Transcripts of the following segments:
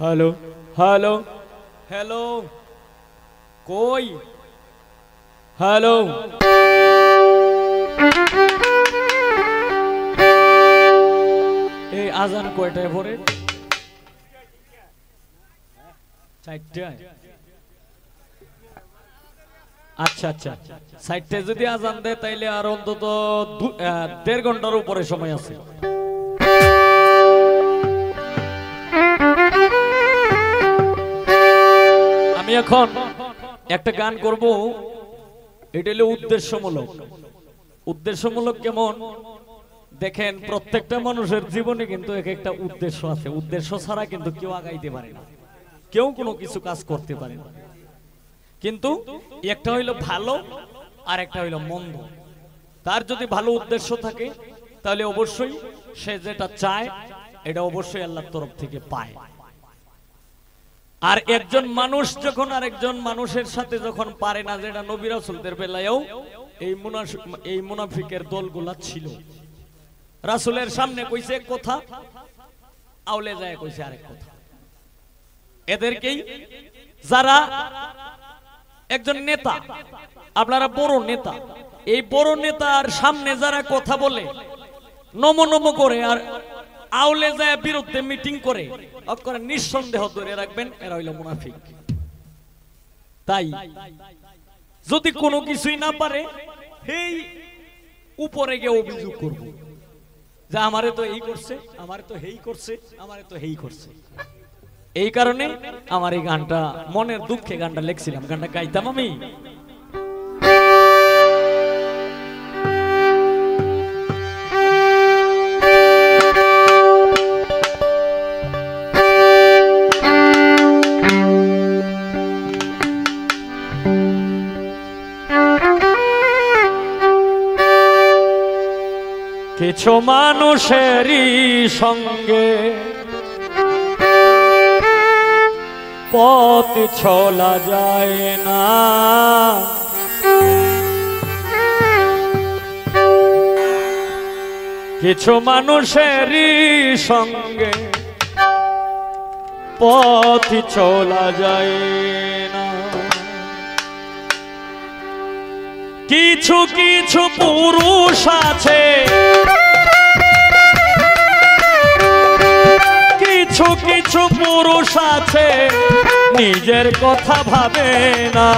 hello hello hello कोई hello ए आजान কয়টায় পড়ে চারটায় আচ্ছা আচ্ছা সাইডে যদি আজান দেয় তাইলে আর অন্তত 1.5 ঘন্টার উপরে সময় আছে আমি এখন একটা গান করব এটা হলো উদ্দেশ্যমূলক কেমন দেখেন প্রত্যেকটা মানুষের জীবনে কিন্তু এক একটা উদ্দেশ্য আছে উদ্দেশ্য ছাড়া কিন্তু কেউ আগাইতে পারে না কেউ কোনো কিছু কাজ করতে পারে না কিন্তু একটা হইলো ভালো আর একটা হইলো মন্দ তার যদি ভালো উদ্দেশ্য থাকে তাহলে অবশ্যই সে যেটা চায় এটা অবশ্যই আল্লাহর তরফ থেকে পায় আর একজন মানুষ যখন আরেকজন মানুষের সাথে যখন পারে না যেটা নবী রাসূলদের বেলায়ও এই মুনাফিকের দলগুলা ছিল রাসূলের সামনে কইছে এক কথা আউলে যায় কইছে আরেক কথা এদেরকেই যারা একজন নেতা আপনারা বড় নেতা এই বড় নেতার সামনে যারা কথা বলে নম নম করে আর আউলে যায় বিরুদ্ধে মিটিং করে অকরে নিঃসন্দেহ ধরে রাখবেন এরা হইল মুনাফিক তাই যদি কোনো কিছুই না পারে এই উপরে গিয়ে অভিযোগ করব যে আমারে তো এই করছে আমারে তো হেই করছে আমারে তো হেই করছে এই কারণে আমার এই গানটা মনের দুঃখে গানটা লিখছিলাম গানটা গাইতাম আমি কিছু মানুষেরই সঙ্গে পথ চলা যায় না কিছু মানুষেরই সঙ্গে পথ চলা যায় না কিছু কিছু পুরুষ আছে কিছু কিছু পুরুষ আছে নিজের কথা ভাবে না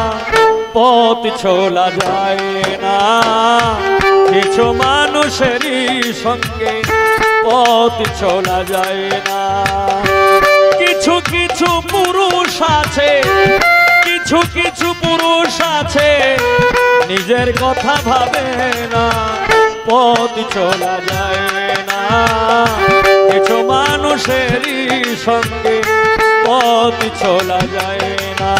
পথ চলা যায় না কিছু মানুষেরই সঙ্গে পথ চলা যায় না কিছু কিছু পুরুষ আছে কিছু কিছু পুরুষ আছে নিজের কথা ভাবে না পথ চলা যায় না কিছু মানুষেরই সঙ্গে পথ চলা যায় না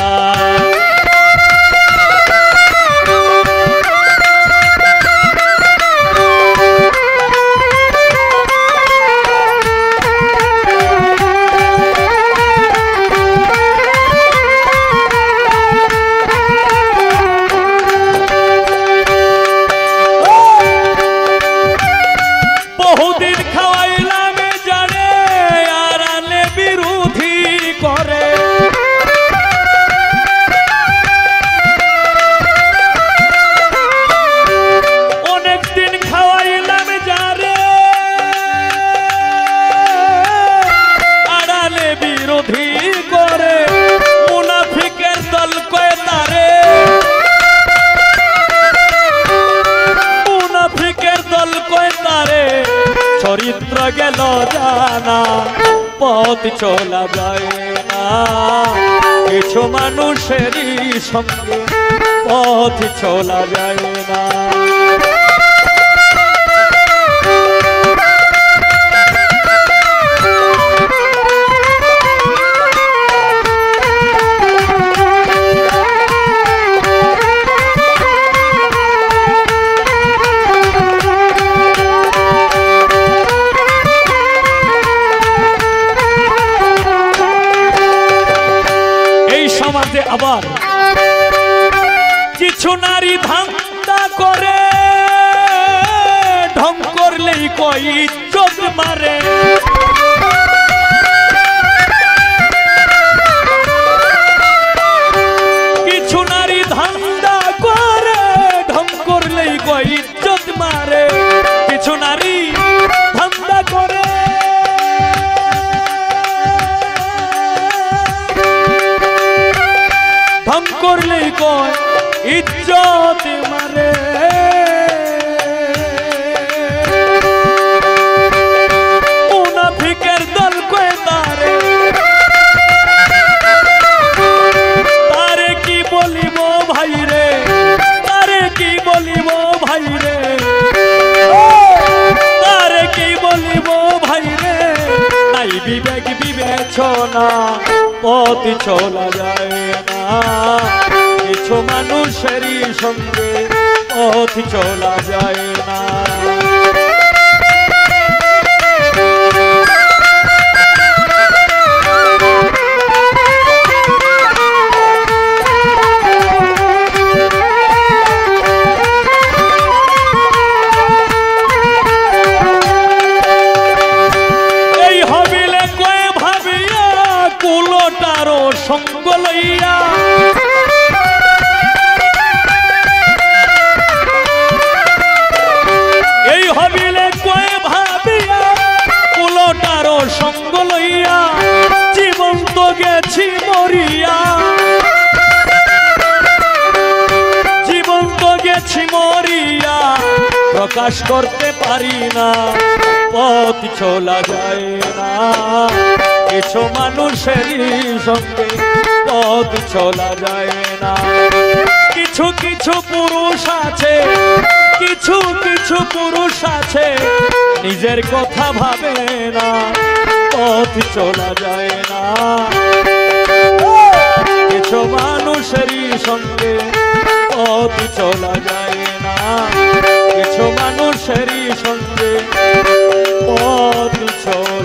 চরিত্র গেল জানা পথ চলা যায় না কিছু মানুষেরই সঙ্গে পথ চলা যায় না আবার কিছু নারী ধান্দা করে ঢং করলেই কই চোখ মারে করলেই কয় ইজ্জত মারে মুনাফিকের দল কয় তারে তারে কি বলিব ভাই রে তারে কি বলিব ভাই রে তারে কি বলিব ভাই রে তাই বিবেক বিবেচনা পথ চলা যায় না কিছু মানুষেরই সঙ্গে পথ চলা যায় না সঙ্গ লইয়া এই হবিলে কয়ে ভাবিয়া কুলোটারও সঙ্গ লইয়া জীবন তো গেছি মরিয়া জীবন তো গেছি মরিয়া প্রকাশ করতে পারি না পথ চলা যায় না কিছু মানুষেরই সঙ্গে পথ চলা যায় না কিছু কিছু পুরুষ আছে কিছু কিছু পুরুষ আছে নিজের কথা ভাবে না পথ চলা যায় না কিছু মানুষেরই সঙ্গে পথ চলা যায় না কিছু মানুষেরই সঙ্গে পথ চলা